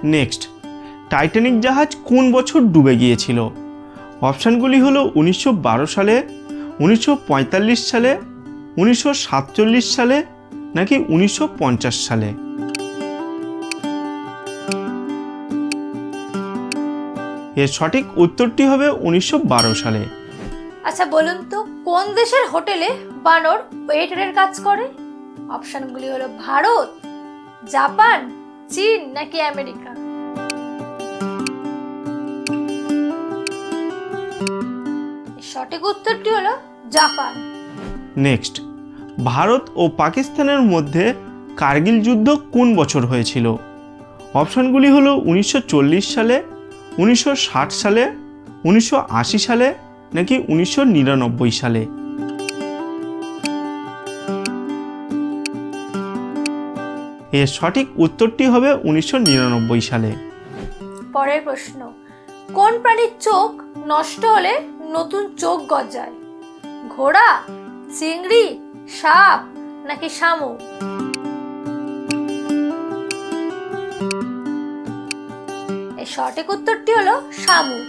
Next, Titanic জাহাজ কোন বছর ডুবে গিয়েছিল? অপশানগুলি হলো 1912 সালে, 1945 সালে, 1947 সালে নাকি 1950 সালে। এর সঠিক উত্তরটি হবে 1912 সালে। আচ্ছা বলুন তো, কোন দেশের হোটেলে বানর ওয়েটারের কাজ করে? অপশনগুলি হলো ভারত, জাপান, চীন নাকি আমেরিকা। সঠিক উত্তরটি হলো জাপান। নেক্সট, ভারত ও পাকিস্তানের মধ্যে কার্গিল যুদ্ধ কোন বছর হয়েছিল? অপশানগুলি হলো 1940 সালে, 1960 সালে, 1980 সালে নাকি 1999 সালে। এর সঠিক উত্তরটি হবে 1999 সালে। পরের প্রশ্ন, কোন প্রাণীর চোখ নষ্ট হলে নতুন চোখ গজায়? ঘোড়া, চিংড়ি, সাপ নাকি শামুক? এর সঠিক উত্তরটি হলো শামুক।